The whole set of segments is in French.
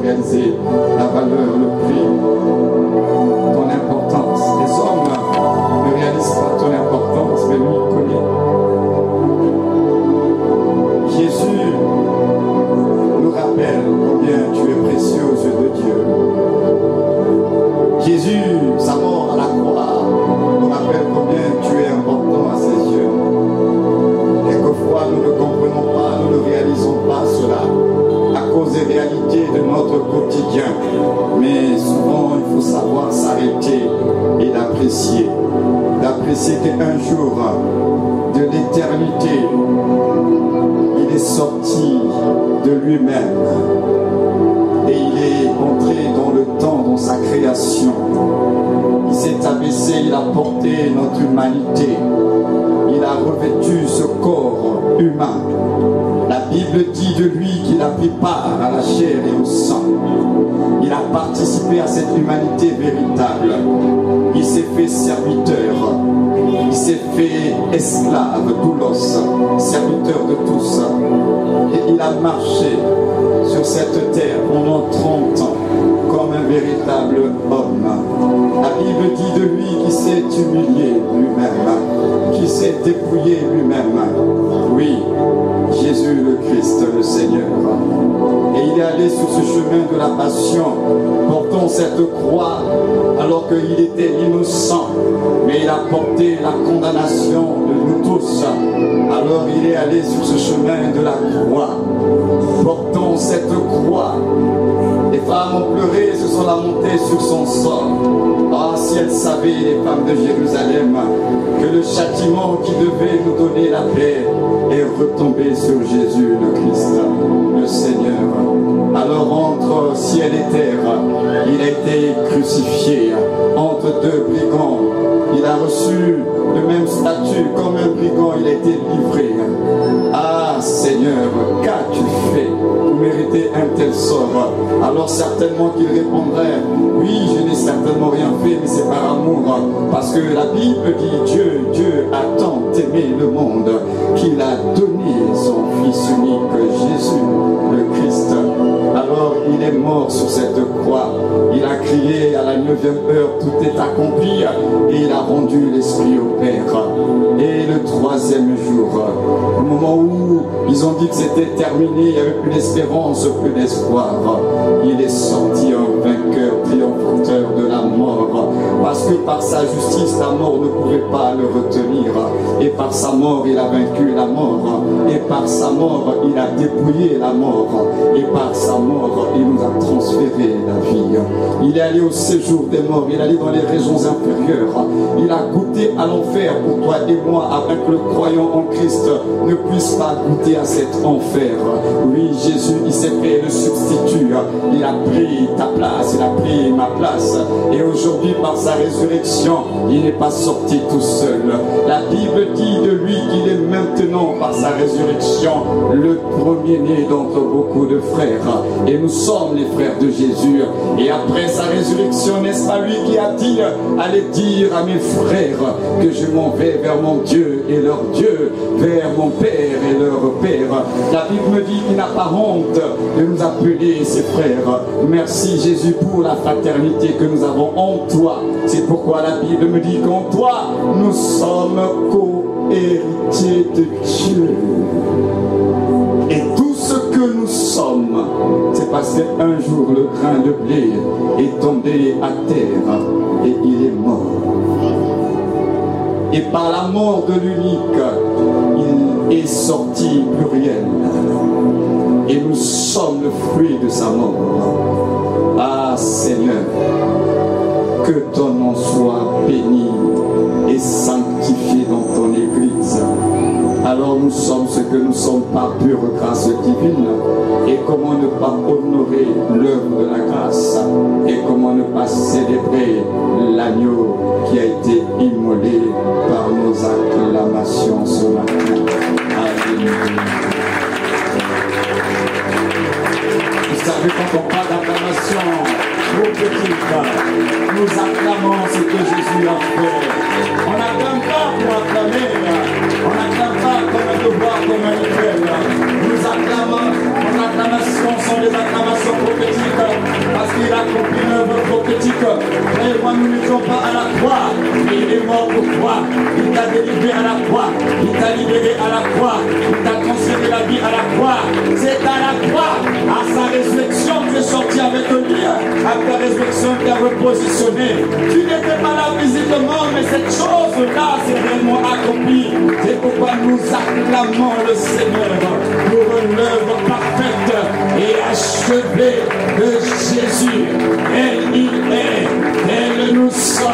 réaliser la valeur, le prix, ton importance. Les hommes ne réalisent pas ton importance, mais lui connaît. Jésus nous rappelle combien tu es précieux aux yeux de Dieu. Jésus, sa mort à la croix, nous rappelle combien tu es important à ses yeux. Quelquefois, nous ne comprenons pas, nous ne réalisons pas cela à cause des réalités de notre quotidien. Mais souvent, il faut savoir s'arrêter et d'apprécier. D'apprécier qu'un jour de l'éternité, il est sorti de lui-même et il est entré dans le temps, dans sa création. Il s'est abaissé, il a porté notre humanité. Il a revêtu ce corps humain. La Bible dit de lui qu'il a pris part à la chair et au sang. Il a participé à cette humanité véritable. Il s'est fait serviteur. Il s'est fait esclave, doulos, serviteur de tous. Et il a marché sur cette terre pendant 30 ans comme un véritable homme. La Bible dit de lui qu'il s'est humilié lui-même, qu'il s'est dépouillé lui-même. Oui, Jésus le Christ, le Seigneur. Et il est allé sur ce chemin de la passion, portant cette croix alors qu'il était innocent. Mais il a porté la condamnation de nous tous. Alors il est allé sur ce chemin de la croix, portant cette croix. Les femmes ont pleuré, se sont lamentées sur son sort. Ah, si elles savaient, les femmes de Jérusalem, que le châtiment qui devait nous donner la paix est retombé sur Jésus le Christ, le Seigneur. Alors entre ciel et terre, il a été crucifié entre deux brigands. Il a reçu le même statut comme un brigand, il a été livré. Ah Seigneur, qu'as-tu fait pour mériter un tel sort? Alors certainement qu'il répondrait, oui, je n'ai certainement rien fait, mais c'est par amour. Parce que la Bible dit, Dieu a tant aimé le monde qu'il a donné son Fils unique, Jésus le Christ. Alors il est mort sur cette croix. Il a crié à la 9e heure, tout est accompli. Et il a rendu l'Esprit au Père. Et le 3e jour, au moment où ils ont dit que c'était terminé, il n'y avait plus d'espérance, plus d'espoir, il est sorti un vainqueur, triomphateur de la mort. Parce que par sa justice, la mort ne pouvait pas le retenir. Et par sa mort, il a vaincu la mort. Et par sa mort, il a dépouillé la mort. Et par sa mort, il nous a transféré la vie. Il est allé au séjour des morts, il est allé dans les régions inférieures. Il a goûté à l'enfer pour toi et moi, afin que le croyant en Christ ne puisse pas goûter à cet enfer. Oui, Jésus, il s'est fait le substitut. Il a pris ta place, il a pris ma place. Et aujourd'hui, par sa résurrection, il n'est pas sorti tout seul. La Bible dit de lui qu'il est maintenant, par sa résurrection, le premier-né d'entre beaucoup de frères. Et nous sommes les frères de Jésus. Et après sa résurrection, n'est-ce pas lui qui a dit, allez dire à mes frères que je m'en vais vers mon Dieu et leur Dieu, vers mon Père et leur Père. La Bible me dit qu'il n'a pas honte de nous appeler ses frères. Merci Jésus pour la fraternité que nous avons en toi. C'est pourquoi la Bible me dit qu'en toi, nous sommes co-héritiers de Dieu. Et tout ce que nous sommes, c'est parce qu'un jour le grain de blé est tombé à terre et il est mort. Et par la mort de l'unique, il est sorti pluriel. Et nous sommes le fruit de sa mort. Ah Seigneur, que ton nom soit béni et sanctifié dans ton Église. Alors nous sommes ce que nous sommes par pure grâce divine. Et comment ne pas honorer l'œuvre de la grâce? Et comment ne pas célébrer l'agneau qui a été immolé par nos acclamations ce matin? Alléluia. Vous savez, quand on parle d'acclamation, trop petite, nous acclamons ce que Jésus a fait. On n'acclame pas pour acclamer, on n'acclame pas comme un devoir, comme un appel. Nous acclamons, on acclame acclamations sont des acclamations prophétiques, parce qu'il a accompli l'œuvre prophétique. Frère, moi, nous n'étions pas à la croix, mais il est mort pour toi. Il t'a délivré à la croix, il t'a libéré à la croix, il t'a transféré la vie à la croix. C'est à la croix, à sa résurrection, tu es sorti avec lui. À ta résurrection, tu as repositionné. Tu n'étais pas là visiblement, mais cette chose-là, c'est réellement accompli. C'est pourquoi nous acclamons le Seigneur pour l'œuvre parfaite et achevée de Jésus. Elle il est, elle nous sommes.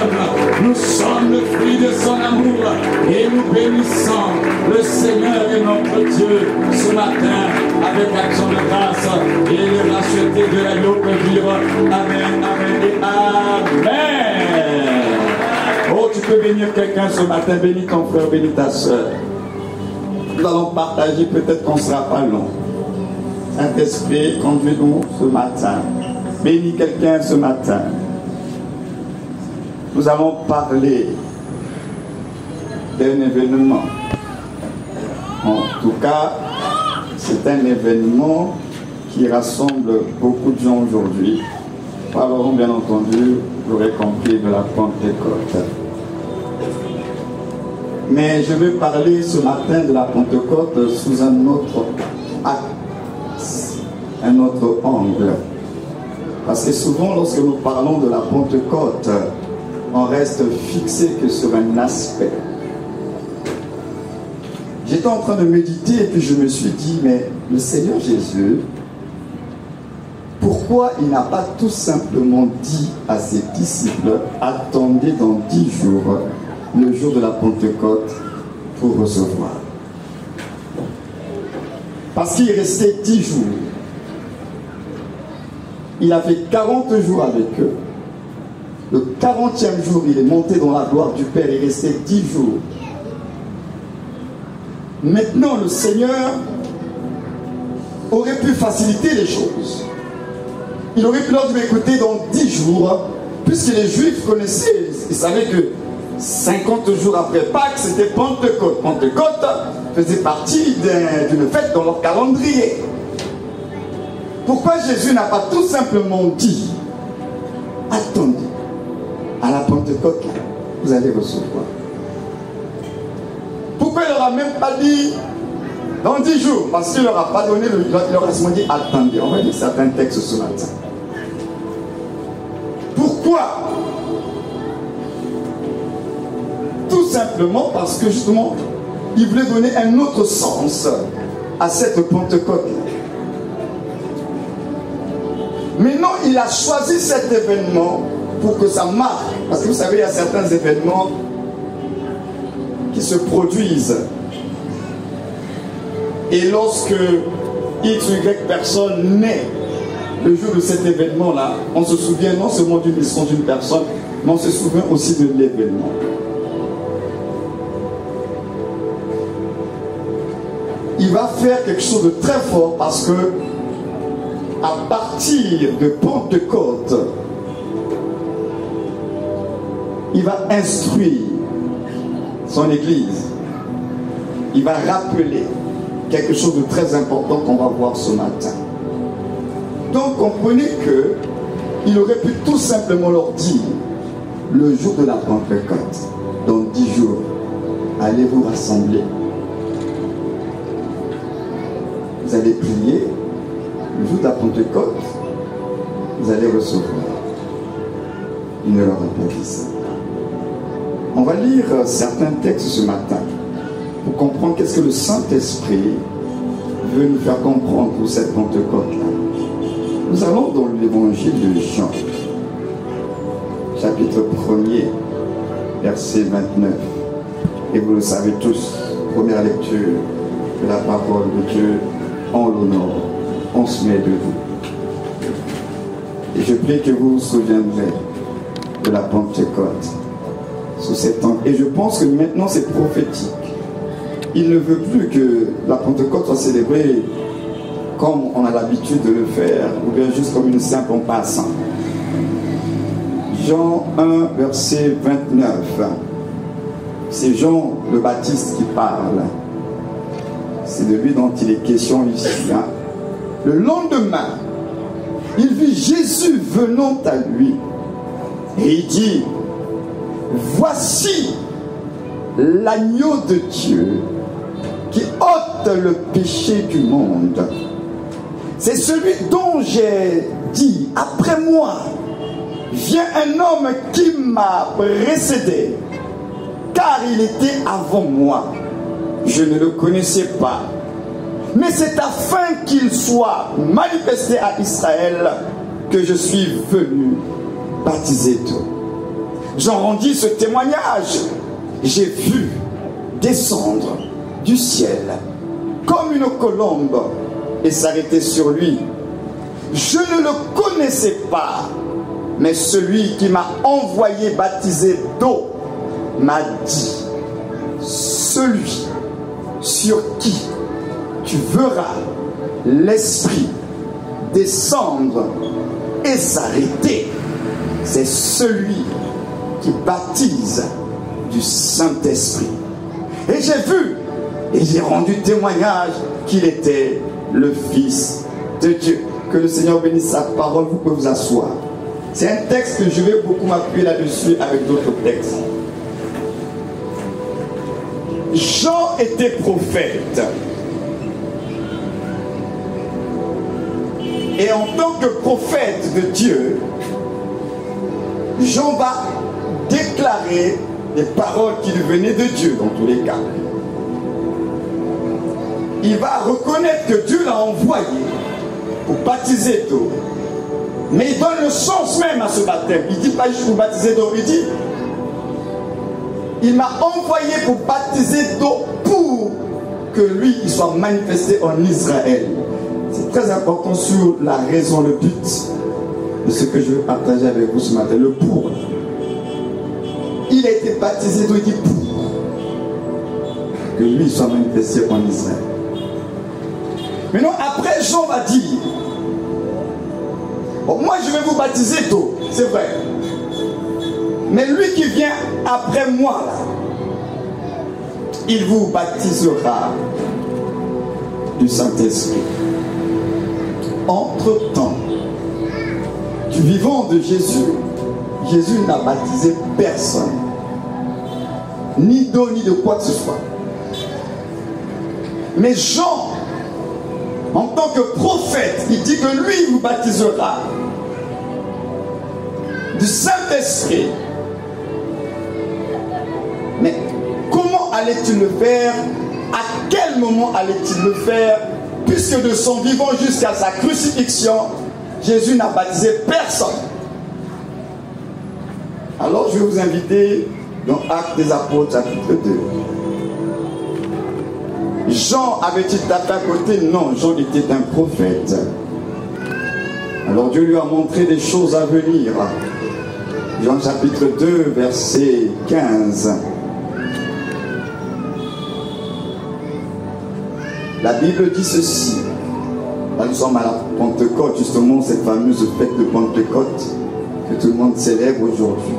Nous sommes le fruit de son amour et nous bénissons le Seigneur et notre Dieu ce matin avec action de grâce et les rachetés de l'agneau peuvent dire Amen, Amen et Amen. Oh, tu peux bénir quelqu'un ce matin, bénis ton frère, bénis ta soeur. Nous allons partager, peut-être qu'on ne sera pas long. Saint-Esprit, conduis-nous ce matin. Bénis quelqu'un ce matin. Nous allons parler d'un événement. En tout cas, c'est un événement qui rassemble beaucoup de gens aujourd'hui. Parlerons bien entendu, vous l'aurez compris, de la Pentecôte. Mais je vais parler ce matin de la Pentecôte sous un autre axe, un autre angle. Parce que souvent, lorsque nous parlons de la Pentecôte, on reste fixé que sur un aspect. J'étais en train de méditer et puis je me suis dit, mais le Seigneur Jésus, pourquoi il n'a pas tout simplement dit à ses disciples, attendez dans 10 jours, le jour de la Pentecôte, pour recevoir? Parce qu'il restait 10 jours. Il a fait 40 jours avec eux. Le 40e jour, il est monté dans la gloire du Père. Il restait 10 jours. Maintenant, le Seigneur aurait pu faciliter les choses. Il aurait pu leur dire, écoutez, dans 10 jours, puisque les Juifs connaissaient, ils savaient que 50 jours après Pâques, c'était Pentecôte. Pentecôte faisait partie d'une fête dans leur calendrier. Pourquoi Jésus n'a pas tout simplement dit, attendez, à la Pentecôte, là, vous allez recevoir? Pourquoi il ne leur a même pas dit dans 10 jours? Parce qu'il ne leur a pas donné, il leur a seulement dit attendez. On va lire certains textes ce matin. Pourquoi? Tout simplement parce que justement, il voulait donner un autre sens à cette Pentecôte. Maintenant, il a choisi cet événement pour que ça marque. Parce que vous savez, il y a certains événements qui se produisent. Et lorsque X ou Y personne naît le jour de cet événement-là, on se souvient non seulement d'une naissance d'une personne, mais on se souvient aussi de l'événement. Il va faire quelque chose de très fort parce que à partir de Pentecôte, il va instruire son Église. Il va rappeler quelque chose de très important qu'on va voir ce matin. Donc comprenez que il aurait pu tout simplement leur dire, le jour de la Pentecôte, dans 10 jours, allez vous rassembler. Vous allez prier. Le jour de la Pentecôte, vous allez recevoir. Il ne leur a pas dit ça. On va lire certains textes ce matin pour comprendre qu'est-ce que le Saint-Esprit veut nous faire comprendre pour cette Pentecôte-là. Nous allons dans l'évangile de Jean, chapitre 1er, verset 29. Et vous le savez tous, première lecture de la parole de Dieu, on l'honore, on se met debout. Et je prie que vous vous souviendrez de la Pentecôte sous ces temps. Et je pense que maintenant c'est prophétique. Il ne veut plus que la Pentecôte soit célébrée comme on a l'habitude de le faire, ou bien juste comme une simple en passant. Jean 1, verset 29. C'est Jean le Baptiste qui parle. C'est de lui dont il est question ici. Hein? Le lendemain, il vit Jésus venant à lui. Et il dit, voici l'agneau de Dieu qui ôte le péché du monde. C'est celui dont j'ai dit, après moi, vient un homme qui m'a précédé, car il était avant moi. Je ne le connaissais pas. Mais c'est afin qu'il soit manifesté à Israël que je suis venu baptiser d'eau. J'en rendis ce témoignage. J'ai vu descendre du ciel comme une colombe et s'arrêter sur lui. Je ne le connaissais pas, mais celui qui m'a envoyé baptiser d'eau m'a dit, celui sur qui tu verras l'Esprit descendre et s'arrêter, c'est celui qui baptise du Saint-Esprit. Et j'ai vu et j'ai rendu témoignage qu'il était le Fils de Dieu. Que le Seigneur bénisse sa parole. Vous pouvez vous asseoir. C'est un texte que je vais beaucoup m'appuyer là-dessus avec d'autres textes. Jean était prophète. Et en tant que prophète de Dieu, Jean va déclarer les paroles qui lui venaient de Dieu dans tous les cas. Il va reconnaître que Dieu l'a envoyé pour baptiser d'eau. Mais il donne le sens même à ce baptême. Il ne dit pas juste pour baptiser d'eau, il dit il m'a envoyé pour baptiser d'eau pour que lui il soit manifesté en Israël. C'est très important sur la raison, le but de ce que je veux partager avec vous ce matin, le pour. Il a été baptisé d'eau, il dit pour que lui soit manifesté en Israël. Maintenant, après, Jean va dire, bon, moi je vais vous baptiser d'eau, c'est vrai. Mais lui qui vient après moi, là, il vous baptisera du Saint-Esprit. Entre-temps, du vivant de Jésus, Jésus n'a baptisé personne. Ni d'eau, ni de quoi que ce soit. Mais Jean, en tant que prophète, il dit que lui vous baptisera du Saint-Esprit. Mais comment allait-il le faire? À quel moment allait-il le faire? Puisque de son vivant jusqu'à sa crucifixion, Jésus n'a baptisé personne. Alors je vais vous inviter dans Actes des Apôtres chapitre 2. Jean avait-il tapé à côté? Non, Jean était un prophète. Alors Dieu lui a montré des choses à venir. Jean chapitre 2, verset 15. La Bible dit ceci. Là, nous sommes à la Pentecôte, justement, cette fameuse fête de Pentecôte que tout le monde célèbre aujourd'hui.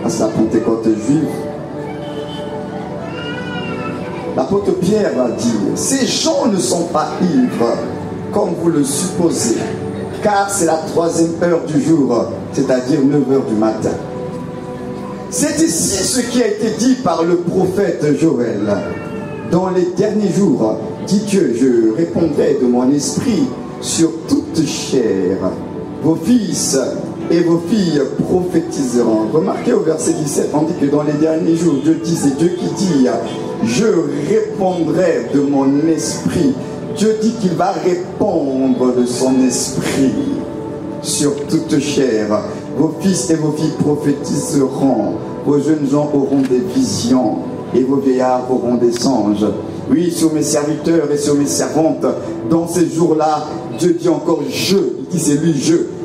C'est la Pentecôte juive. L'apôtre Pierre va dire, ces gens ne sont pas ivres, comme vous le supposez, car c'est la 3e heure du jour, c'est-à-dire 9 heures du matin. C'est ici ce qui a été dit par le prophète Joël. Dans les derniers jours, dit Dieu, je répondrai de mon esprit sur toute chair. Vos fils et vos filles prophétiseront. Remarquez au verset 17, on dit que dans les derniers jours, Dieu dit, c'est Dieu qui dit, je répondrai de mon esprit. Dieu dit qu'il va répondre de son esprit sur toute chair. Vos fils et vos filles prophétiseront. Vos jeunes gens auront des visions et vos vieillards auront des songes. Oui, sur mes serviteurs et sur mes servantes, dans ces jours-là, Dieu dit encore je. Il dit c'est lui,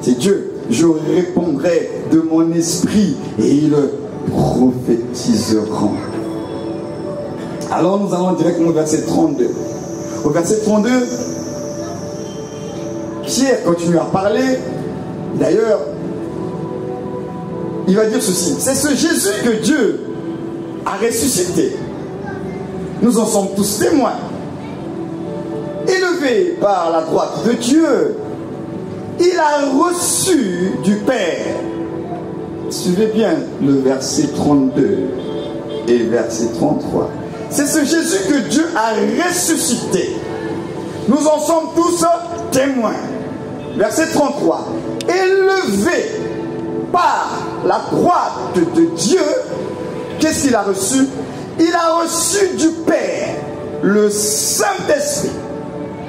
c'est Dieu. Je répondrai de mon esprit et ils prophétiseront. Alors nous allons directement au verset 32. Au verset 32, Pierre continue à parler. D'ailleurs, il va dire ceci. C'est ce Jésus que Dieu a ressuscité. Nous en sommes tous témoins. Et le élevé par la droite de Dieu, il a reçu du Père. Suivez bien le verset 32 et le verset 33. C'est ce Jésus que Dieu a ressuscité. Nous en sommes tous témoins. Verset 33. Élevé par la droite de Dieu, qu'est-ce qu'il a reçu? Il a reçu du Père le Saint-Esprit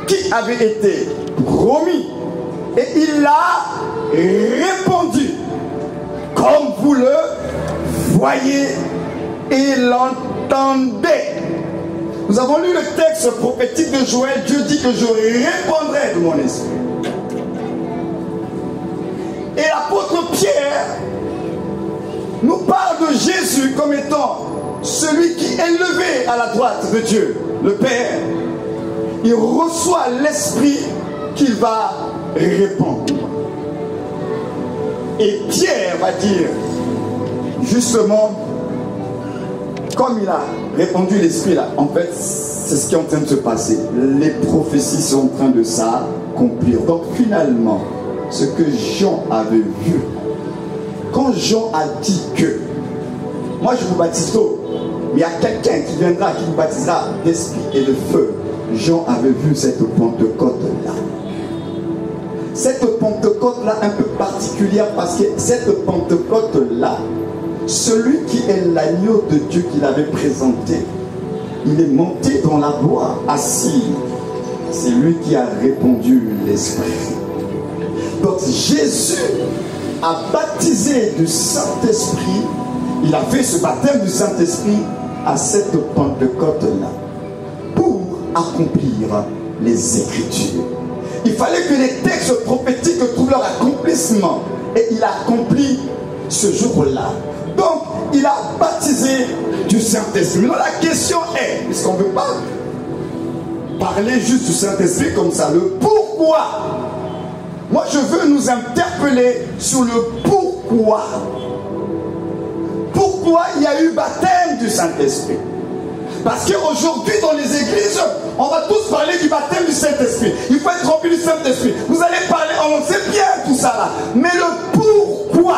qui avait été promis et il l'a répandu comme vous le voyez et l'entendez. Nous avons lu le texte prophétique de Joël. Dieu dit que je répandrai de mon esprit. Et l'apôtre Pierre nous parle de Jésus comme étant celui qui est élevé à la droite de Dieu, le Père. Il reçoit l'esprit qu'il va répandre. Et Pierre va dire, justement, comme il a répandu l'esprit là, en fait, c'est ce qui est en train de se passer. Les prophéties sont en train de s'accomplir. Donc finalement, ce que Jean avait vu, quand Jean a dit que, moi je vous baptise d'eau, mais il y a quelqu'un qui viendra, qui vous baptisera d'esprit et de feu. Jean avait vu cette Pentecôte-là. Cette Pentecôte-là un peu particulière parce que cette Pentecôte-là, celui qui est l'agneau de Dieu qu'il avait présenté, il est monté dans la gloire, assis. C'est lui qui a répandu l'Esprit. Donc Jésus a baptisé du Saint-Esprit. Il a fait ce baptême du Saint-Esprit à cette Pentecôte-là pour accomplir les Écritures. Il fallait que les textes prophétiques trouvent leur accomplissement. Et il a accompli ce jour-là. Donc, il a baptisé du Saint-Esprit. Maintenant, la question est, puisqu'on ne veut pas parler juste du Saint-Esprit comme ça, le pourquoi. Moi, je veux nous interpeller sur le pourquoi. Pourquoi il y a eu baptême du Saint-Esprit? Parce qu'aujourd'hui, dans les églises, on va tous parler du baptême du Saint-Esprit. Il faut être rempli du Saint-Esprit. Vous allez parler, on sait bien tout ça là. Mais le pourquoi?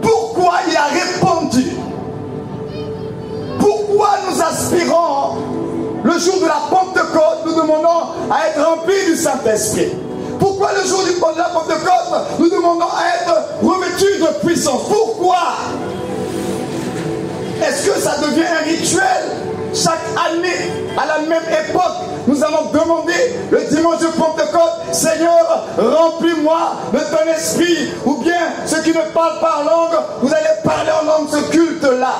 Pourquoi il a répandu? Pourquoi nous aspirons, le jour de la Pentecôte, nous demandons à être remplis du Saint-Esprit? Pourquoi le jour de la Pentecôte, nous demandons à être revêtus de puissance? Pourquoi? Est-ce que ça devient un rituel? Chaque année, à la même époque, nous allons demander le dimanche de Pentecôte, Seigneur, remplis-moi de ton esprit. Ou bien, ceux qui ne parlent pas en langue, vous allez parler en langue ce culte-là.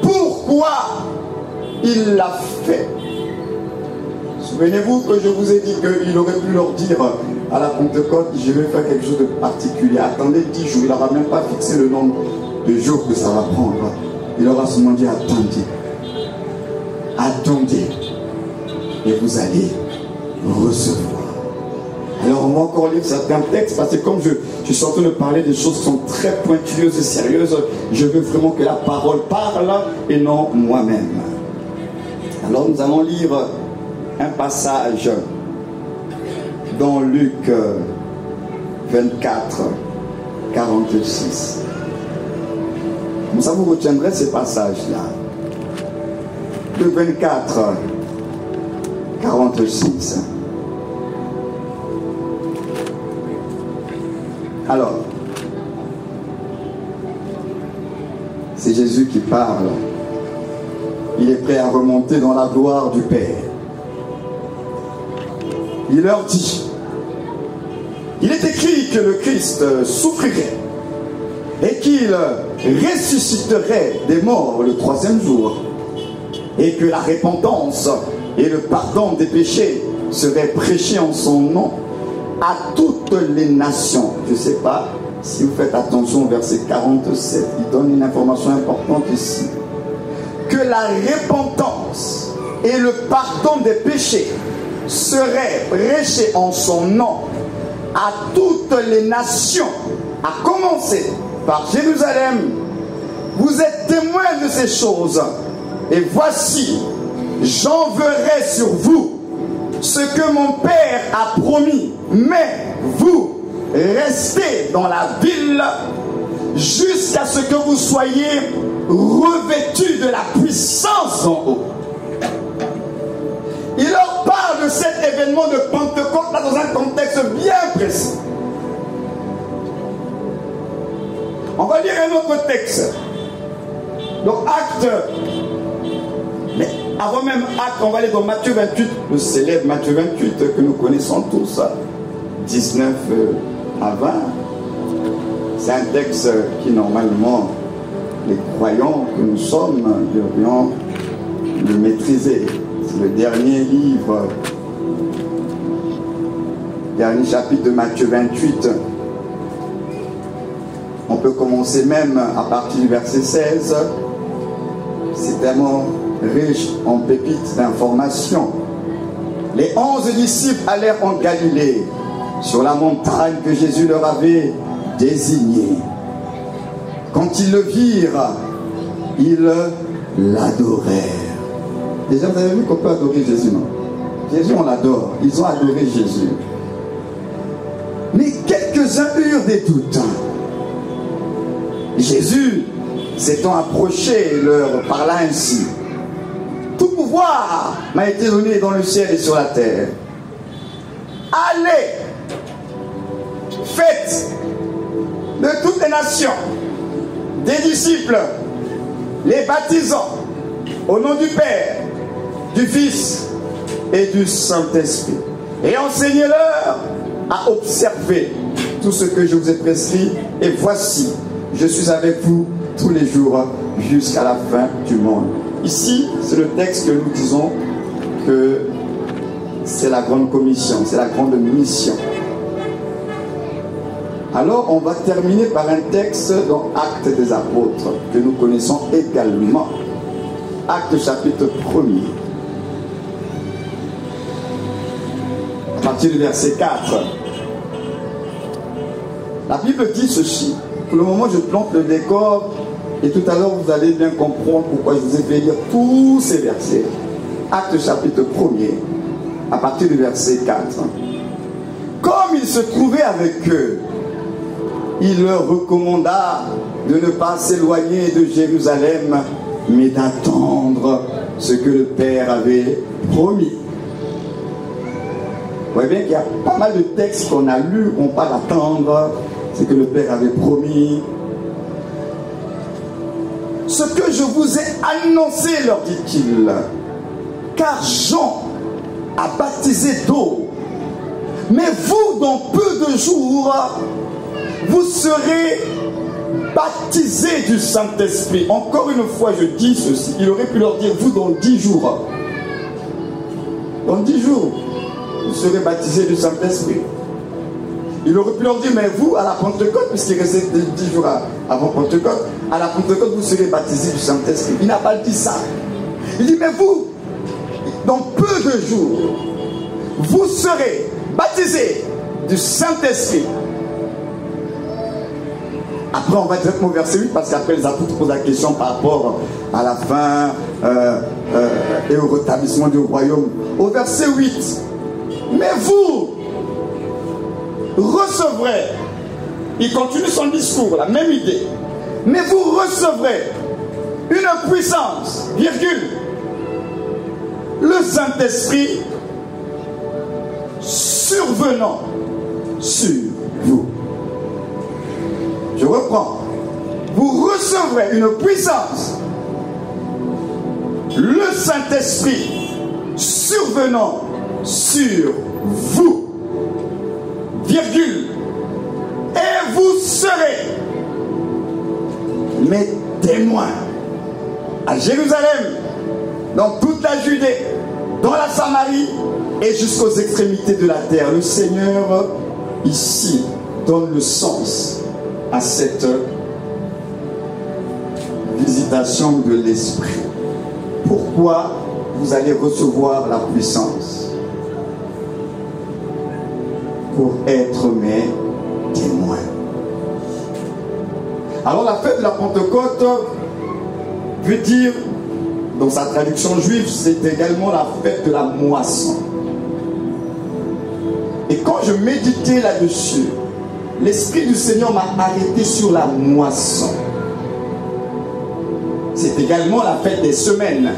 Pourquoi il l'a fait? Souvenez-vous que je vous ai dit qu'il aurait pu leur dire à la Pentecôte, je vais faire quelque chose de particulier. Attendez 10 jours, il n'aura même pas fixé le nombre de jours que ça va prendre. Il aura seulement dit, attendez. Attendez. Et vous allez recevoir. Alors on va encore lire certains textes, parce que comme je suis en train de parler des choses qui sont très pointilleuses et sérieuses, je veux vraiment que la parole parle et non moi-même. Alors nous allons lire un passage dans Luc 24, 46. Comme ça, vous retiendrez ces passages-là. Le 24, 46. Alors, c'est Jésus qui parle. Il est prêt à remonter dans la gloire du Père. Il leur dit, il est écrit que le Christ souffrirait et qu'il ressusciterait des morts le 3e jour, et que la repentance et le pardon des péchés seraient prêchés en son nom à toutes les nations. Je ne sais pas si vous faites attention au verset 47, il donne une information importante ici. Que la repentance et le pardon des péchés seraient prêchés en son nom à toutes les nations, à commencer par Jérusalem. Vous êtes témoins de ces choses. Et voici, j'enverrai sur vous ce que mon Père a promis, mais vous restez dans la ville jusqu'à ce que vous soyez revêtus de la puissance d'en haut. Il leur parle de cet événement de Pentecôte là dans un contexte bien précis. On va lire un autre texte. Donc acte. Mais avant même acte, on va aller dans Matthieu 28, le célèbre Matthieu 28 que nous connaissons tous, 19 à 20. C'est un texte qui normalement les croyants que nous sommes devrions le maîtriser. C'est le dernier livre, dernier chapitre de Matthieu 28. On peut commencer même à partir du verset 16. C'est tellement riche en pépites d'informations. Les 11 disciples allèrent en Galilée, sur la montagne que Jésus leur avait désignée. Quand ils le virent, ils l'adorèrent. Déjà, vous avez vu qu'on peut adorer Jésus, non? Jésus, on l'adore. Ils ont adoré Jésus. Mais quelques-uns eurent des doutes. Jésus, s'étant approché, leur parla ainsi. Tout pouvoir m'a été donné dans le ciel et sur la terre. Allez, faites de toutes les nations des disciples, les baptisant au nom du Père, du Fils et du Saint-Esprit. Et enseignez-leur à observer tout ce que je vous ai prescrit. Et voici, je suis avec vous tous les jours jusqu'à la fin du monde. Ici, c'est le texte que nous disons que c'est la grande commission, c'est la grande mission. Alors, on va terminer par un texte dans Actes des Apôtres, que nous connaissons également. Actes chapitre 1er. À partir du verset 4. La Bible dit ceci. Pour le moment, je plante le décor et tout à l'heure, vous allez bien comprendre pourquoi je vous ai fait lire tous ces versets. Actes chapitre 1er, à partir du verset 4. Comme il se trouvait avec eux, il leur recommanda de ne pas s'éloigner de Jérusalem, mais d'attendre ce que le Père avait promis. Vous voyez bien qu'il y a pas mal de textes qu'on a lus, on parle d'attendre ce que le Père avait promis. Ce que je vous ai annoncé, leur dit-il, car Jean a baptisé d'eau, mais vous, dans peu de jours, vous serez baptisés du Saint-Esprit. Encore une fois, je dis ceci. Il aurait pu leur dire, vous, dans 10 jours. Dans 10 jours, vous serez baptisés du Saint-Esprit. Il aurait pu leur dire, mais vous, à la Pentecôte, puisqu'il restait 10 jours avant Pentecôte, à la Pentecôte, vous serez baptisés du Saint-Esprit. Il n'a pas dit ça. Il dit, mais vous, dans peu de jours, vous serez baptisés du Saint-Esprit. Après, on va directement au verset 8, parce qu'après, les apôtres posent la question par rapport à la fin et au rétablissement du royaume. Au verset 8, mais vous recevrez, il continue son discours, la même idée, mais vous recevrez une puissance, virgule, le Saint-Esprit survenant sur vous. Je reprends. Vous recevrez une puissance, le Saint-Esprit survenant sur vous, virgule, et vous serez mes témoins à Jérusalem, dans toute la Judée, dans la Samarie et jusqu'aux extrémités de la terre. Le Seigneur ici donne le sens à cette visitation de l'Esprit. Pourquoi vous allez recevoir la puissance? Pour être mes témoins. Alors la fête de la Pentecôte veut dire dans sa traduction juive, c'est également la fête de la moisson. Et quand je méditais là-dessus, l'Esprit du Seigneur m'a arrêté sur la moisson. C'est également la fête des semaines.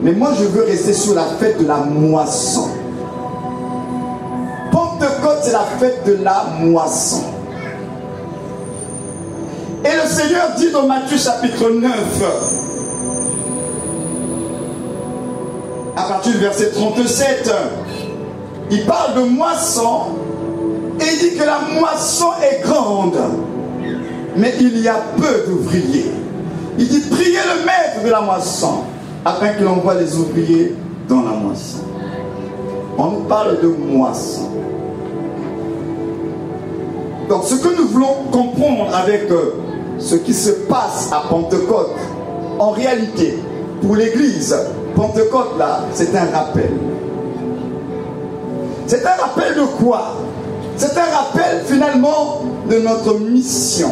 Mais moi, je veux rester sur la fête de la moisson. Pentecôte, c'est la fête de la moisson. Et le Seigneur dit dans Matthieu chapitre 9, à partir du verset 37, il parle de moisson et il dit que la moisson est grande, mais il y a peu d'ouvriers. Il dit priez le maître de la moisson afin qu'il envoie les ouvriers dans la moisson. On nous parle de moisson. Donc ce que nous voulons comprendre avec ce qui se passe à Pentecôte, en réalité, pour l'Église, Pentecôte là, c'est un rappel. C'est un rappel de quoi? C'est un rappel finalement de notre mission.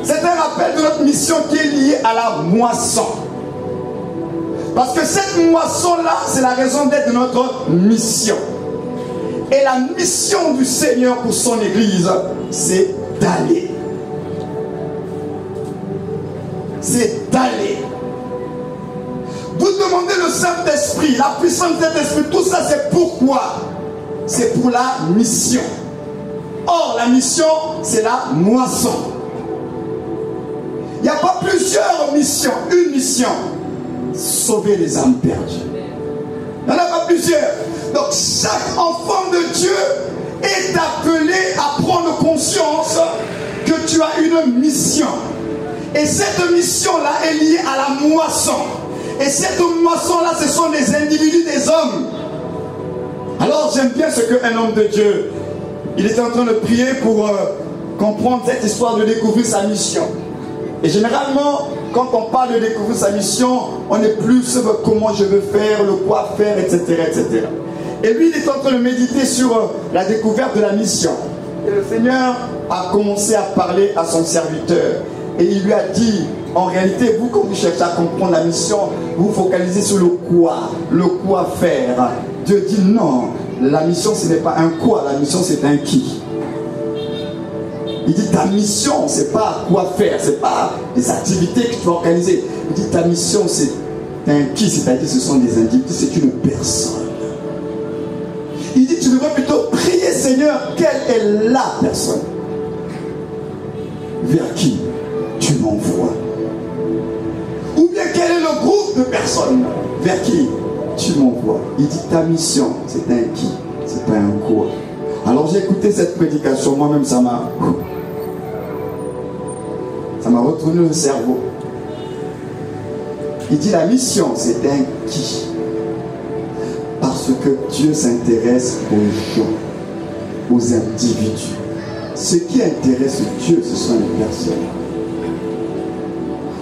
C'est un rappel de notre mission qui est liée à la moisson. Parce que cette moisson-là, c'est la raison d'être de notre mission. Et la mission du Seigneur pour son Église, c'est d'aller. C'est d'aller. Vous demandez le Saint-Esprit, la puissance du Saint-Esprit, tout ça c'est pourquoi? C'est pour la mission. Or, la mission, c'est la moisson. Il n'y a pas plusieurs missions, une mission. Sauver les âmes perdues. Il n'y en a pas plusieurs. Donc, chaque enfant de Dieu est appelé à prendre conscience que tu as une mission. Et cette mission-là est liée à la moisson. Et cette moisson-là, ce sont des individus, des hommes. Alors, j'aime bien ce qu'un homme de Dieu, il était en train de prier pour comprendre cette histoire de découvrir sa mission. Et généralement, quand on parle de découvrir sa mission, on est plus sur comment je veux faire, le quoi faire, etc., etc. Et lui, il est en train de méditer sur la découverte de la mission. Et le Seigneur a commencé à parler à son serviteur. Et il lui a dit, en réalité, vous, quand vous cherchez à comprendre la mission, vous focalisez sur le quoi faire. Dieu dit non, la mission, ce n'est pas un quoi, la mission, c'est un qui. Il dit ta mission, c'est pas quoi faire, c'est pas des activités que tu vas organiser. Il dit ta mission, c'est un qui, c'est-à-dire ce sont des individus, c'est une personne. Il dit tu devrais plutôt prier Seigneur, quelle est la personne vers qui tu m'envoies. Ou bien quel est le groupe de personnes vers qui tu m'envoies. Il dit ta mission, c'est un qui, c'est pas un quoi. Alors j'ai écouté cette prédication, moi-même ça m'a retourné le cerveau. Il dit la mission, c'est un qui. Parce que Dieu s'intéresse aux gens, aux individus. Ce qui intéresse Dieu, ce sont les personnes.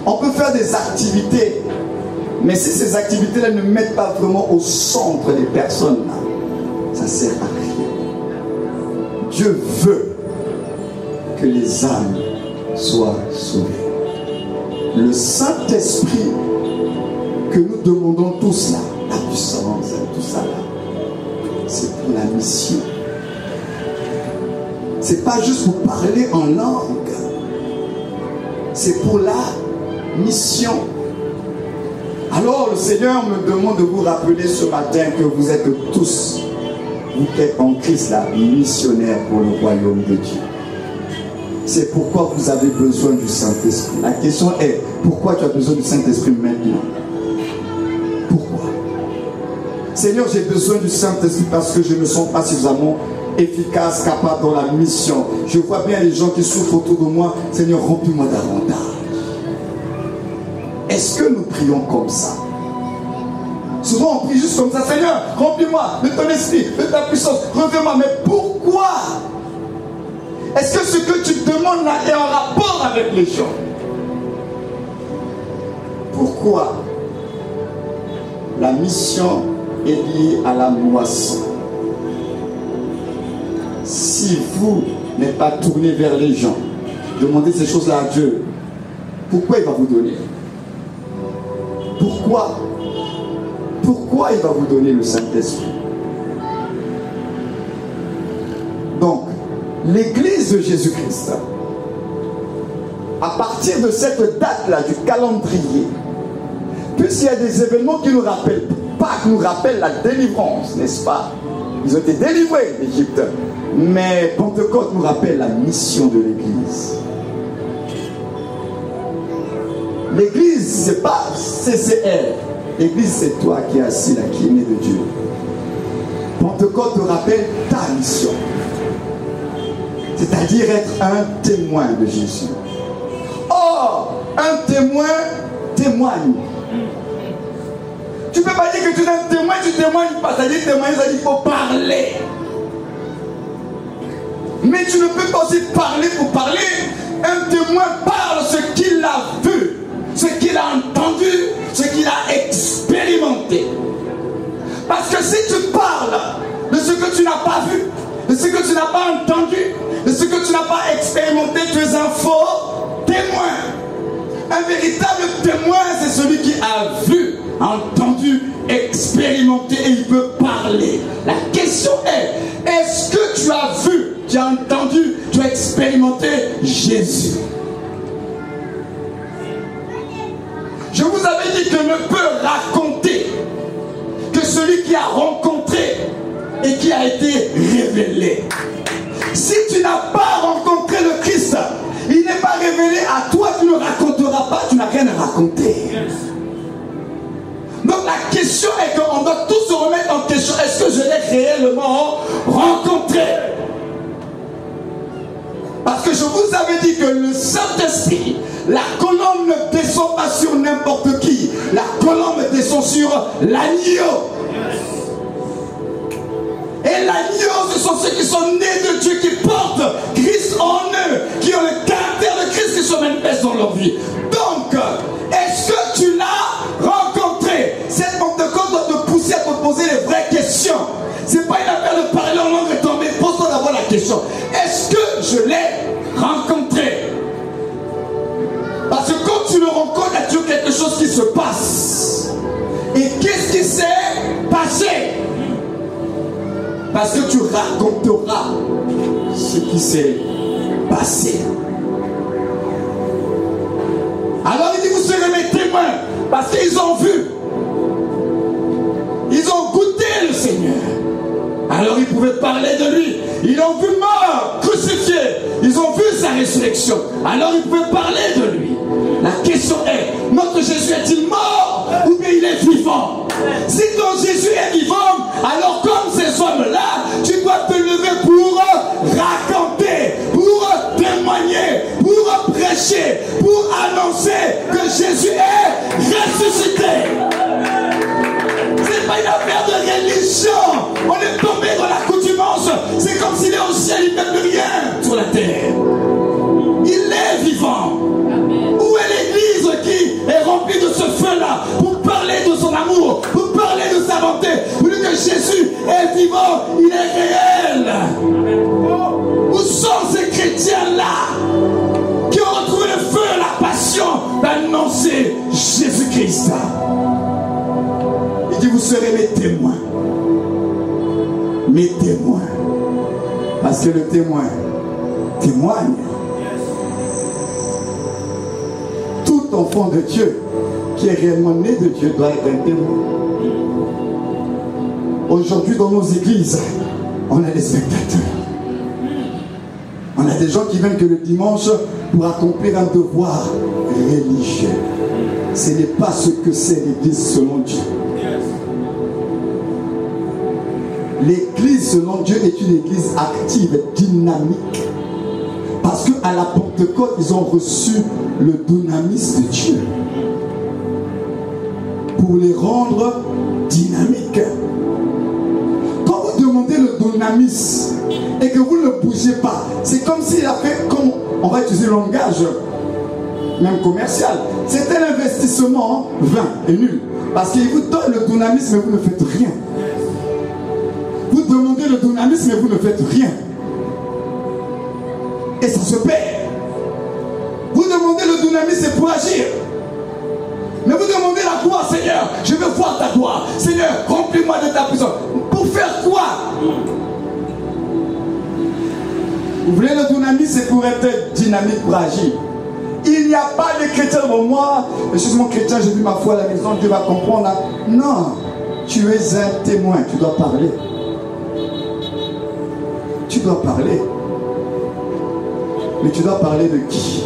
On peut faire des activités, mais si ces activités-là ne mettent pas vraiment au centre des personnes, ça ne sert à rien. Dieu veut que les âmes soient sauvées. Le Saint-Esprit que nous demandons tous là, la puissance, tout ça là, c'est pour la mission. C'est pas juste pour parler en langue, c'est pour la mission. Alors le Seigneur me demande de vous rappeler ce matin que vous êtes tous, vous qui êtes en Christ là, missionnaires pour le royaume de Dieu. C'est pourquoi vous avez besoin du Saint-Esprit. La question est, pourquoi tu as besoin du Saint-Esprit maintenant? Pourquoi? Seigneur, j'ai besoin du Saint-Esprit parce que je ne me sens pas suffisamment efficace, capable dans la mission. Je vois bien les gens qui souffrent autour de moi. Seigneur, remplis-moi davantage. Est-ce que nous prions comme ça? Souvent on prie juste comme ça. Seigneur, remplis-moi de ton esprit, de ta puissance, reviens-moi. Mais pourquoi? Est-ce que ce que tu demandes là est en rapport avec les gens? Pourquoi? La mission est liée à la moisson. Si vous n'êtes pas tourné vers les gens, demandez ces choses-là à Dieu, pourquoi il va vous donner? Pourquoi? Pourquoi il va vous donner le Saint-Esprit? Donc, l'Église de Jésus-Christ, à partir de cette date-là du calendrier, puisqu'il y a des événements qui nous rappellent, Pâques nous rappelle la délivrance, n'est-ce pas? Ils ont été délivrés d'Égypte. Mais Pentecôte nous rappelle la mission de l'Église. L'Église, ce n'est pas CCR. L'Église, c'est toi qui es assis là, qui est né de Dieu. Pentecôte te rappelle ta mission. C'est-à-dire être un témoin de Jésus. Or, un témoin témoigne. Tu ne peux pas dire que tu es un témoin, tu témoignes pas. C'est-à-dire témoigner, ça dit qu'il faut parler. Mais tu ne peux pas aussi parler pour parler. Un témoin parle ce qu'il a vu, ce qu'il a entendu, ce qu'il a expérimenté. Parce que si tu parles de ce que tu n'as pas vu, de ce que tu n'as pas entendu, de ce que tu n'as pas expérimenté, tu es un faux témoin. Un véritable témoin, c'est celui qui a vu, entendu, expérimenté et il peut parler. La question est-ce que tu as vu, tu as entendu, tu as expérimenté Jésus? Je vous avais dit que ne peut raconter que celui qui a rencontré et qui a été révélé. Si tu n'as pas rencontré le Christ, il n'est pas révélé à toi, tu ne raconteras pas, tu n'as rien à raconter. Donc la question est qu'on doit tous se remettre en question. Est-ce que je l'ai réellement rencontré? Parce que je vous avais dit que le Saint-Esprit, la colombe ne descend pas sur n'importe qui. La colombe descend sur l'agneau. Et l'agneau, ce sont ceux qui sont nés de Dieu, qui portent Christ en eux, qui ont le caractère de Christ qui se manifeste dans leur vie. Donc, est-ce que tu l'as rencontré? Cette Pentecôte doit te pousser à te poser les vraies questions. Ce n'est pas une affaire de parler en langue étendue. Pose-toi d'abord la question. Est-ce que je l'ai rencontré? Parce que quand tu le rencontres, il y a toujours quelque chose qui se passe. Et qu'est-ce qui s'est passé? Parce que tu raconteras ce qui s'est passé. Alors il dit, vous serez mes témoins. Parce qu'ils ont vu. Ils ont goûté le Seigneur. Alors ils pouvaient parler de lui. Ils l'ont vu mort, crucifié. Ils ont vu sa résurrection. Alors ils pouvaient parler de lui. La question est, notre Jésus est-il mort ou bien il est vivant? Si ton Jésus est vivant, alors comme ces hommes-là, tu dois te lever pour raconter, pour témoigner, pour prêcher, pour annoncer que Jésus est ressuscité. C'est pas une affaire de religion. On est tombé dans l'accoutumance. C'est comme s'il est au ciel, il ne fait plus rien sur la terre. Il est vivant. Où est l'église qui est remplie de ce feu-là pour parler de son amour, pour parler de sa bonté, pour dire que Jésus est vivant, il est réel? Où sont ces chrétiens-là qui ont retrouvé le feu, la passion d'annoncer Jésus-Christ? Il dit, vous serez mes témoins. Mes témoins. Parce que le témoin témoigne. Tout enfant de Dieu qui est réellement né de Dieu doit être un témoin. Aujourd'hui, dans nos églises, on a des spectateurs. On a des gens qui viennent que le dimanche pour accomplir un devoir religieux. Ce n'est pas ce que c'est l'église selon Dieu. L'église selon Dieu est une église active, dynamique. Parce qu'à la Pentecôte, ils ont reçu le dynamis de Dieu. Pour les rendre dynamiques. Quand vous demandez le dynamis et que vous ne bougez pas, c'est comme s'il a fait, comme on va utiliser le langage même commercial, c'est un investissement vain et nul. Parce qu'il vous donne le dynamis mais vous ne faites rien. Vous demandez le dynamis mais vous ne faites rien. Et ça se perd. Vous demandez le dynamis c'est pour agir. Mais vous demandez la gloire, Seigneur. Je veux voir ta gloire. Seigneur, remplis-moi de ta puissance. Pour faire quoi? Vous voulez le dynamisme, c'est pour être dynamique, pour agir. Il n'y a pas de chrétien devant moi. Je suis mon chrétien, j'ai vu ma foi à la maison, Dieu va comprendre. Non, tu es un témoin, tu dois parler. Tu dois parler. Mais tu dois parler de qui?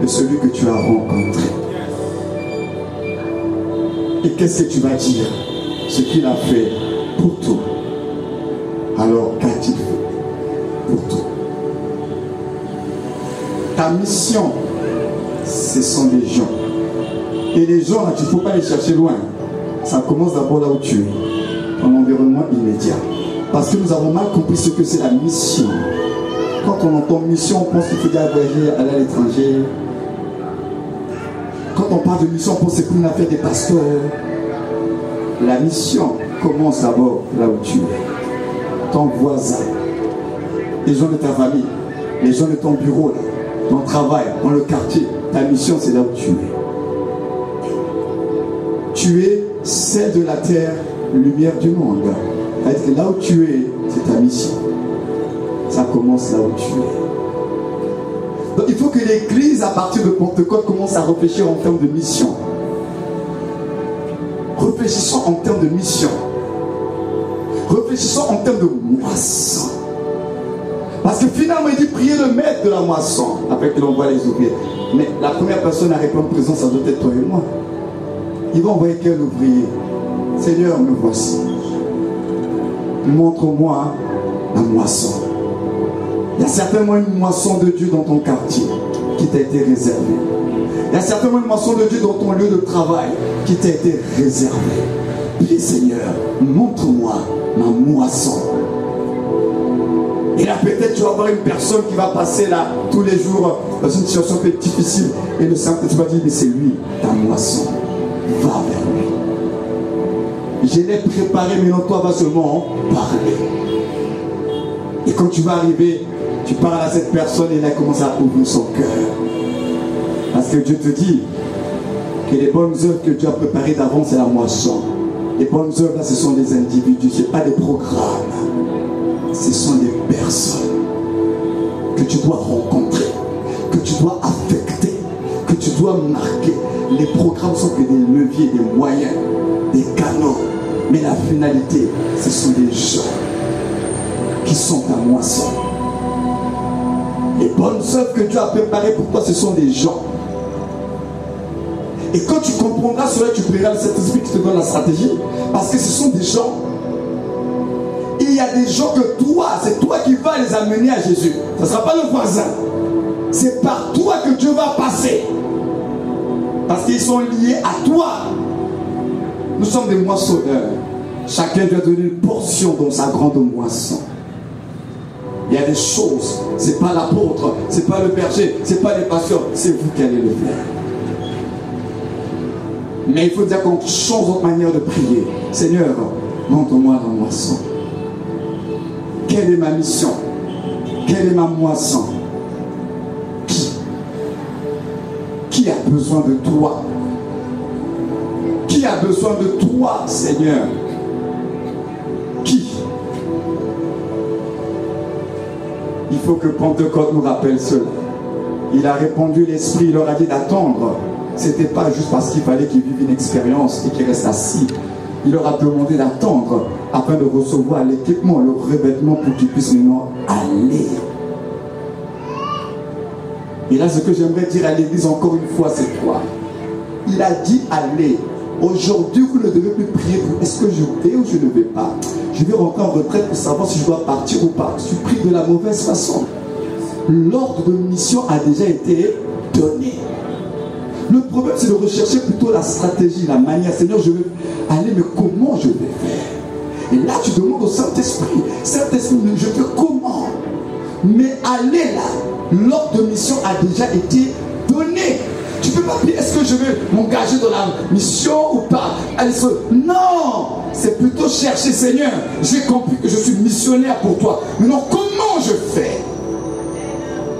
De celui que tu as rencontré. Et qu'est-ce que tu vas dire? Ce qu'il a fait pour toi. Alors qu'a-t-il fait pour toi? Ta mission, ce sont des gens. Et les gens, là, tu ne faut pas les chercher loin. Ça commence d'abord là où tu es, dans l'environnement immédiat. Parce que nous avons mal compris ce que c'est la mission. Quand on entend mission, on pense qu'il faut dire voyager, aller à l'étranger. Quand on parle de mission, on pense que c'est comme une affaire des pasteurs. La mission commence d'abord là où tu es. Ton voisin, les gens de ta famille, les gens de ton bureau, là, ton travail, dans le quartier. Ta mission, c'est là où tu es. Tu es celle de la terre, lumière du monde. C'est-à-dire que là où tu es, c'est ta mission. Ça commence là où tu es. Donc il faut que l'Église, à partir de Pentecôte, commence à réfléchir en termes de mission. Réfléchissons en termes de mission. Réfléchissons en termes de moisson. Parce que finalement, il dit priez le maître de la moisson, après qu'il envoie les ouvriers. Mais la première personne à répondre présent, ça doit être toi et moi. Il va envoyer quel ouvrier? Seigneur, me voici. Montre-moi la moisson. Il y a certainement une moisson de Dieu dans ton quartier qui t'a été réservée. Il y a certainement une moisson de Dieu dans ton lieu de travail qui t'a été réservée. Puis Seigneur, montre-moi ma moisson. Et là peut-être tu vas voir une personne qui va passer là tous les jours dans une situation un peu difficile. Et le Saint, tu vas dire, mais c'est lui, ta moisson. Va vers lui. Je l'ai préparé, mais non, toi va seulement parler. Et quand tu vas arriver, tu parles à cette personne et là commence à ouvrir son cœur. Parce que Dieu te dit que les bonnes œuvres que Dieu a préparées d'avant, c'est la moisson. Les bonnes œuvres là, ce sont des individus, ce n'est pas des programmes. Ce sont des personnes que tu dois rencontrer, que tu dois affecter, que tu dois marquer. Les programmes sont que des leviers, des moyens, des canaux. Mais la finalité, ce sont des gens qui sont ta moisson. Les bonnes œuvres que Dieu a préparées pour toi, ce sont des gens. Et quand tu comprendras cela, tu prieras le Saint-Esprit qui te donne la stratégie. Parce que ce sont des gens. Et il y a des gens que toi, c'est toi qui vas les amener à Jésus. Ce ne sera pas le voisin. C'est par toi que Dieu va passer. Parce qu'ils sont liés à toi. Nous sommes des moissonneurs. Chacun doit donner une portion dans sa grande moisson. Il y a des choses. Ce n'est pas l'apôtre, ce n'est pas le berger, ce n'est pas les pasteurs, c'est vous qui allez le faire. Mais il faut dire qu'on change notre manière de prier. Seigneur, montre-moi la moisson. Quelle est ma mission? Quelle est ma moisson? Qui a besoin de toi? Qui a besoin de toi, Seigneur? Qui? Il faut que Pentecôte nous rappelle cela. Il a répondu l'Esprit, il leur a dit d'attendre. Ce n'était pas juste parce qu'il fallait qu'ils vivent une expérience et qu'ils restent assis. Il leur a demandé d'attendre afin de recevoir l'équipement, le revêtement pour qu'ils puissent maintenant aller. Et là, ce que j'aimerais dire à l'Église encore une fois, c'est quoi? Il a dit aller. Aujourd'hui, vous ne devez plus prier pour est-ce que je vais ou je ne vais pas. Je vais rentrer en retraite pour savoir si je dois partir ou pas. Je prie de la mauvaise façon. L'ordre de mission a déjà été donné. Le problème, c'est de rechercher plutôt la stratégie, la manière. Seigneur, je vais aller, mais comment je vais faire? Et là, tu demandes au Saint-Esprit. Saint-Esprit, je fais comment? Mais aller là, l'ordre de mission a déjà été donné. Tu ne peux pas dire, est-ce que je vais m'engager dans la mission ou pas? Allez, non, c'est plutôt chercher, Seigneur. J'ai compris que je suis missionnaire pour toi. Mais non, comment je fais?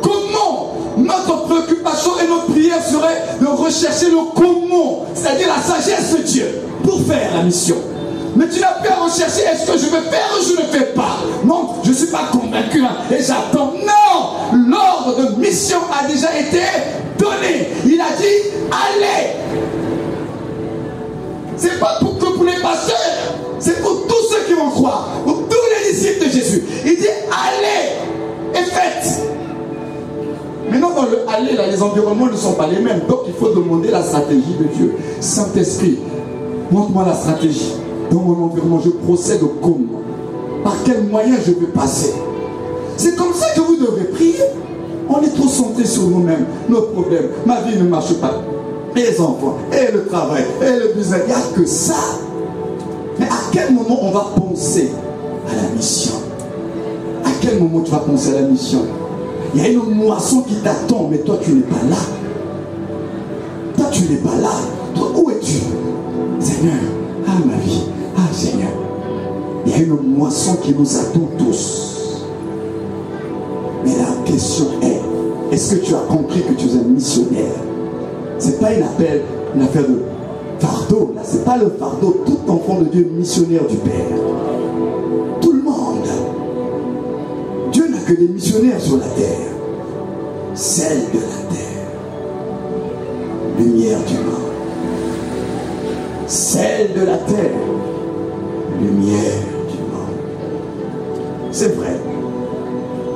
Comment? notre préoccupation et notre prière serait de rechercher le comment, c'est-à-dire la sagesse de Dieu pour faire la mission. Mais tu n'as plus à rechercher est-ce que je vais faire ou je ne fais pas. Non, je ne suis pas convaincu et j'attends. Non, l'ordre de mission a déjà été donné. Il a dit allez. C'est pas pour les pasteurs, c'est pour tous ceux qui vont croire, pour tous les disciples de Jésus. Il dit allez et faites. Maintenant, dans le aller, là, les environnements ne sont pas les mêmes. Donc, il faut demander la stratégie de Dieu. Saint-Esprit, montre-moi la stratégie. Dans mon environnement, je procède comment? Par quels moyens je vais passer? C'est comme ça que vous devrez prier. On est trop centré sur nous-mêmes, nos problèmes. Ma vie ne marche pas. Les enfants, et le travail, et le business. Il n'y a que ça. Mais à quel moment on va penser à la mission? À quel moment tu vas penser à la mission? Il y a une moisson qui t'attend, mais toi tu n'es pas là. Toi tu n'es pas là. Toi, où es-tu? Seigneur, ah ma vie, ah Seigneur. Il y a une moisson qui nous attend tous. Mais la question est, est-ce que tu as compris que tu es un missionnaire? Ce n'est pas une affaire de fardeau. Ce n'est pas le fardeau. Tout enfant de Dieu est missionnaire du Père. Tout le monde. Dieu n'a que des missionnaires sur la terre. Celle de la terre. Lumière du monde. Celle de la terre. Lumière du monde. C'est vrai.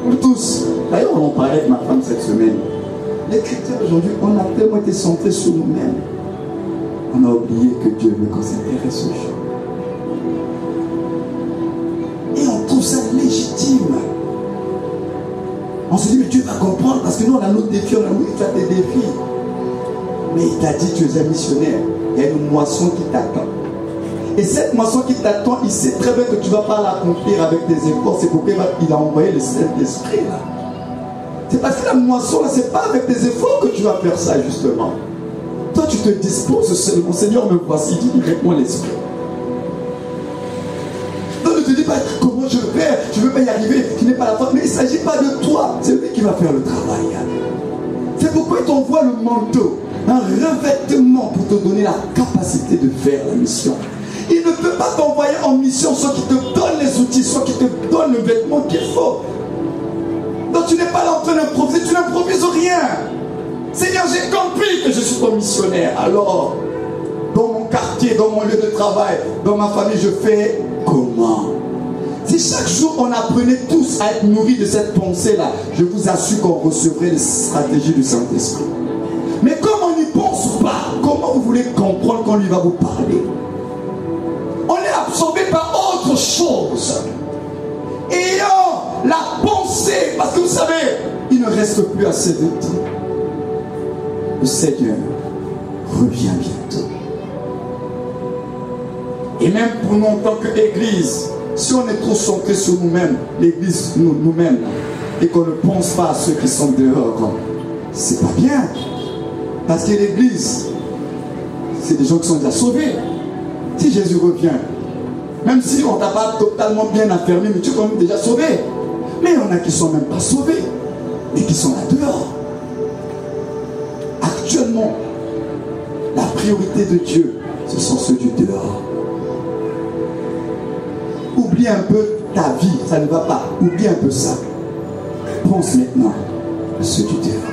Nous tous. D'ailleurs, on en parlait avec ma femme cette semaine. Les chrétiens aujourd'hui, on a tellement été centrés sur nous-mêmes. On a oublié que Dieu veut qu'on s'intéresse aux gens. Et on trouve ça légitime. On se dit, mais Dieu va comprendre parce que nous, on a notre défi, on a nous, tu as des défis. Mais il t'a dit, tu es un missionnaire. Il y a une moisson qui t'attend. Et cette moisson qui t'attend, il sait très bien que tu ne vas pas l'accomplir avec des efforts. C'est pourquoi il a envoyé le Saint-Esprit là. C'est parce que la moisson là, c'est pas avec des efforts que tu vas faire ça justement. Toi tu te disposes seulement. Seigneur me voici, dis direct-moi l'esprit. Donc ne te dis pas comment je vais faire, je ne veux pas y arriver, tu n'es pas la faute. Mais il ne s'agit pas de toi, c'est lui qui va faire le travail. C'est pourquoi il t'envoie le manteau, un revêtement pour te donner la capacité de faire la mission. Il ne peut pas t'envoyer en mission soit qu'il te donne les outils, soit qu'il te donne le vêtement qu'il faut. Donc tu n'es pas là en train d'improviser, tu n'improvises rien. Seigneur, j'ai compris que je suis ton missionnaire. Alors, dans mon quartier, dans mon lieu de travail, dans ma famille, je fais comment? Si chaque jour on apprenait tous à être nourris de cette pensée-là, je vous assure qu'on recevrait les stratégies du Saint-Esprit. Mais comme on n'y pense pas, comment vous voulez comprendre quand lui va vous parler? On est absorbé par autre chose. Ayant la pensée, parce que vous savez, il ne reste plus assez de temps. Le Seigneur revient bientôt. Et même pour nous en tant qu'Église, si on est trop centré sur nous-mêmes, l'Église nous-mêmes, et qu'on ne pense pas à ceux qui sont dehors, c'est pas bien. Parce que l'Église, c'est des gens qui sont déjà sauvés. Si Jésus revient, même si on ne t'a pas totalement bien affermi, mais tu es quand même déjà sauvé. Mais il y en a qui ne sont même pas sauvés, mais qui sont là dehors. Actuellement, la priorité de Dieu, ce sont ceux du dehors. Oublie un peu ta vie, ça ne va pas. Oublie un peu ça. Pense maintenant à ceux du dehors.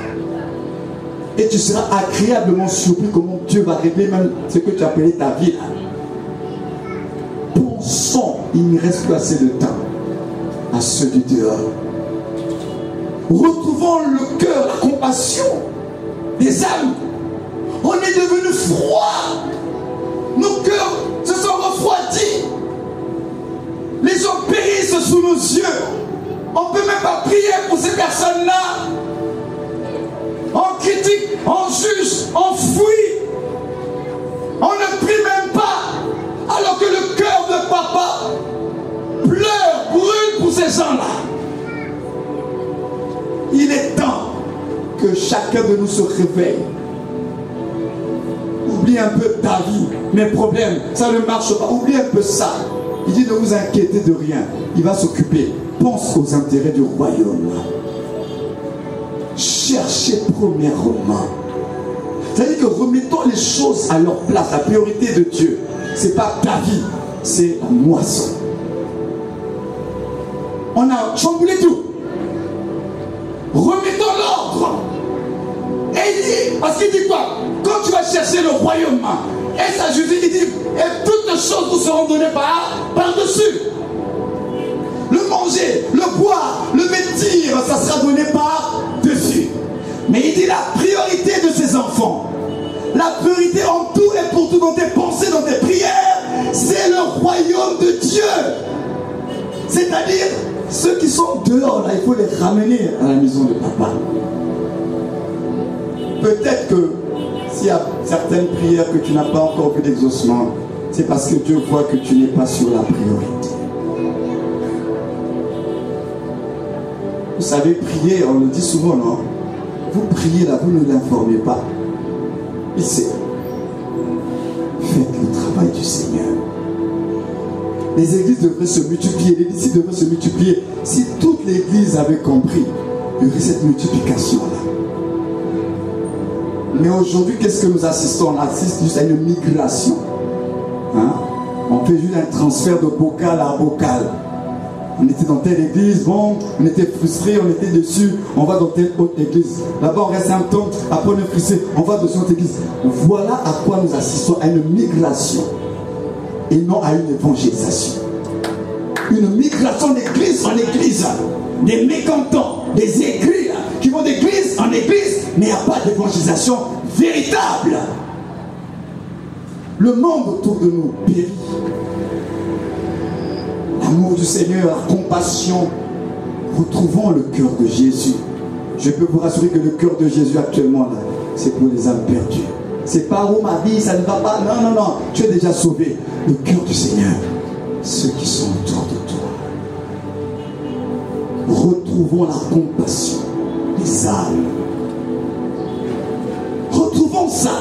Et tu seras agréablement surpris comment Dieu va régler même ce que tu appelais ta vie là. Pensons, il ne reste plus assez de temps à ceux du dehors. Retrouvons le cœur, la compassion des âmes. On est devenu froid. Nos cœurs se sont refroidis. Les gens périssent sous nos yeux. On ne peut même pas prier pour ces personnes-là. On critique, on juge, on fuit. On ne prie même pas. Alors que le cœur de papa pleure, brûle pour ces gens-là. Il est temps que chacun de nous se réveille. Oublie un peu ta vie, mes problèmes, ça ne marche pas. Oublie un peu ça. Il dit ne vous inquiétez de rien. Il va s'occuper. Pense aux intérêts du royaume. cherchez premièrement. C'est-à-dire que remettons les choses à leur place. La priorité de Dieu, ce n'est pas ta vie, c'est la moisson. On a chamboulé tout. Remettons l'ordre. Et il dit, parce qu'il dit quoi? Quand tu vas chercher le royaume, et ça Jésus, il dit, et toutes les choses vous seront données par-dessus. Le manger, le boire, le vêtir, ça sera donné par-dessus. Mais il dit la priorité de ses enfants, la priorité en tout et pour tout dans tes pensées, dans tes prières, c'est le royaume de Dieu. C'est-à-dire, ceux qui sont dehors, là, il faut les ramener à la maison de papa. Peut-être que s'il y a certaines prières que tu n'as pas encore vu d'exaucement, c'est parce que Dieu voit que tu n'es pas sur la priorité. Vous savez, prier, on le dit souvent, non? Vous priez là, vous ne l'informez pas. Il sait. Faites le travail du Seigneur. Les églises devraient se multiplier, les disciples devraient se multiplier. Si toute l'église avait compris, il y aurait cette multiplication-là. Mais aujourd'hui, qu'est-ce que nous assistons? On assiste juste à une migration. Hein? On fait juste un transfert de bocal à bocal. On était dans telle église, bon, on était frustrés, on était dessus, on va dans telle autre église. Là-bas, on reste un temps, après on est frustré, on va dans une autre église. Voilà à quoi nous assistons, à une migration et non à une évangélisation. Une migration d'église en église, des mécontents, des aigris qui vont d'église en église, mais il n'y a pas d'évangélisation véritable. Le monde autour de nous périt. L'amour du Seigneur, la compassion. Retrouvons le cœur de Jésus. Je peux vous rassurer que le cœur de Jésus actuellement, là, c'est pour les âmes perdues. C'est pas où ma vie, ça ne va pas. Non, non, non. Tu es déjà sauvé. Le cœur du Seigneur, ceux qui sont autour de toi. Retrouvons la compassion des âmes. Retrouvons ça.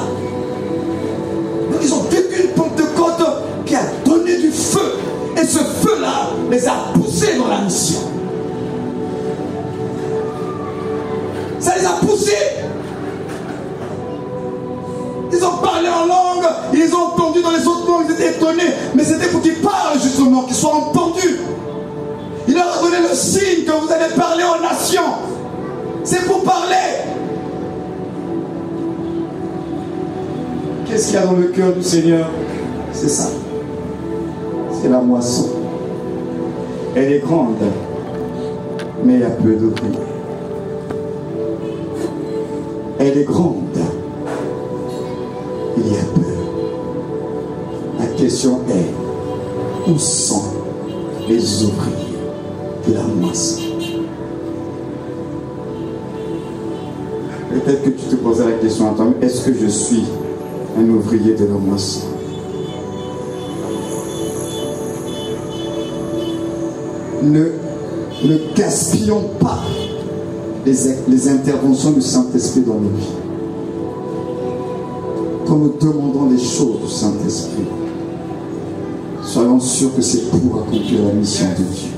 Ils ont vécu une Pentecôte qui a donné du feu. Et ce feu-là les a poussés dans la mission. Ça les a poussés. Ils ont parlé en langue, ils ont entendu dans les autres langues, ils étaient étonnés. Mais c'était pour qu'ils parlent justement, qu'ils soient entendus. Il leur a donné le signe que vous allez parler aux nations. C'est pour parler. Qu'est-ce qu'il y a dans le cœur du Seigneur? C'est ça. C'est la moisson. Elle est grande, mais il y a peu d'ouvriers. Elle est grande, il y a peu. La question est, où sont les ouvriers de la moisson? Peut-être que tu te posais la question en toi, est-ce que je suis un ouvrier de la moisson? Ne gaspillons pas les interventions du Saint-Esprit dans nos vies. Quand nous demandons les choses du Saint-Esprit, soyons sûrs que c'est pour accomplir la mission de Dieu.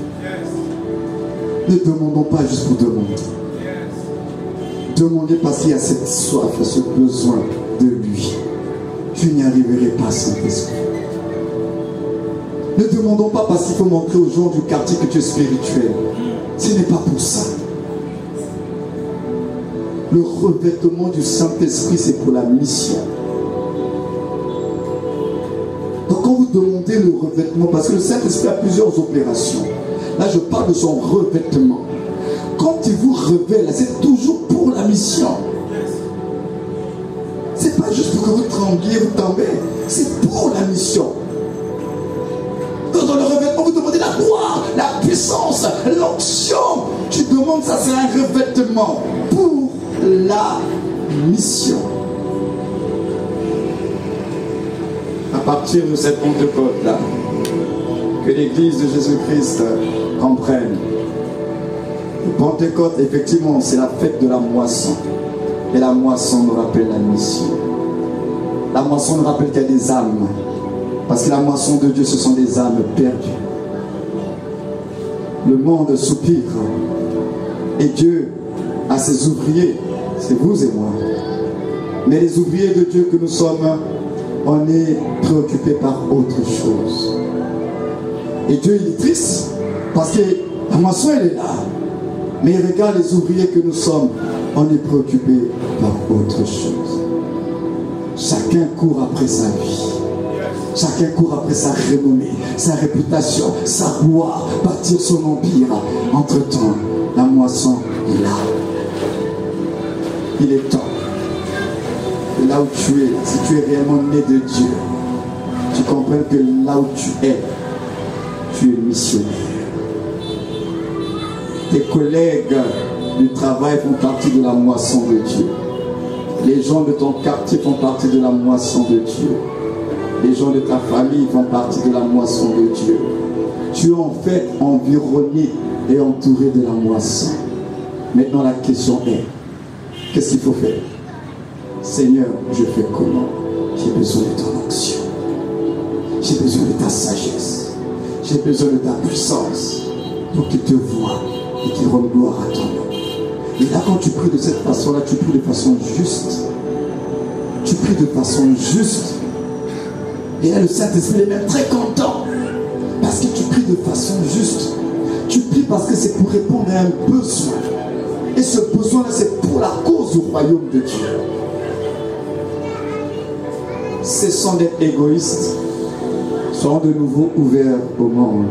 Ne demandons pas juste pour demander. Demandez parce qu'il y a cette soif, ce besoin de lui. Je n'y arriverai pas, Saint-Esprit. Ne demandons pas parce qu'il faut montrer aux gens du quartier que tu es spirituel. Ce n'est pas pour ça. Le revêtement du Saint-Esprit, c'est pour la mission. Donc quand vous demandez le revêtement, parce que le Saint-Esprit a plusieurs opérations. Là, je parle de son revêtement. Quand il vous révèle, c'est toujours pour la mission. C'est pas juste pour que vous trembliez, vous tombez. C'est pour la mission. Dans le revêtement, vous demandez la gloire, la puissance, l'onction. Tu demandes, ça c'est un revêtement pour la mission. À partir de cette Pentecôte-là, que l'Église de Jésus-Christ comprenne. Le Pentecôte, effectivement, c'est la fête de la moisson. Et la moisson nous rappelle la mission. La moisson nous rappelle qu'il y a des âmes. Parce que la moisson de Dieu, ce sont des âmes perdues. Le monde soupire. Et Dieu à ces ouvriers, c'est vous et moi. Mais les ouvriers de Dieu que nous sommes, on est préoccupés par autre chose. Et Dieu il est triste parce que la moisson elle est là. Mais il regarde les ouvriers que nous sommes, on est préoccupés par autre chose. Chacun court après sa vie. Chacun court après sa renommée, sa réputation, sa gloire, bâtir son empire. Entre-temps, la moisson est là. Il est temps. Et là où tu es, si tu es réellement né de Dieu, tu comprends que là où tu es missionnaire. Tes collègues du travail font partie de la moisson de Dieu. Les gens de ton quartier font partie de la moisson de Dieu. Les gens de ta famille font partie de la moisson de Dieu. Tu es en fait environné et entouré de la moisson. Maintenant la question est, qu'est-ce qu'il faut faire? Seigneur, je fais comment? J'ai besoin de ton onction. J'ai besoin de ta sagesse. J'ai besoin de ta puissance pour qu'il te voie et qu'il rende gloire à ton nom. Et là, quand tu pries de cette façon-là, tu pries de façon juste. Tu pries de façon juste. Et là, le Saint-Esprit est même très content. Parce que tu pries de façon juste. Tu pries parce que c'est pour répondre à un besoin. Et ce besoin-là, c'est pour la cause du royaume de Dieu. Cessons d'être égoïstes. Soyons de nouveau ouverts au monde.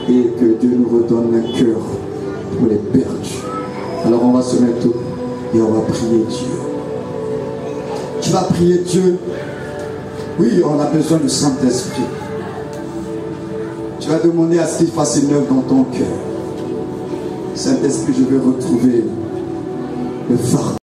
Et que Dieu nous redonne un cœur pour les perdus. Alors on va se mettre et on va prier Dieu. Tu vas prier Dieu. Oui, on a besoin du Saint-Esprit. Tu vas demander à ce qu'il fasse une œuvre dans ton cœur. Saint-Esprit, je veux retrouver le phare.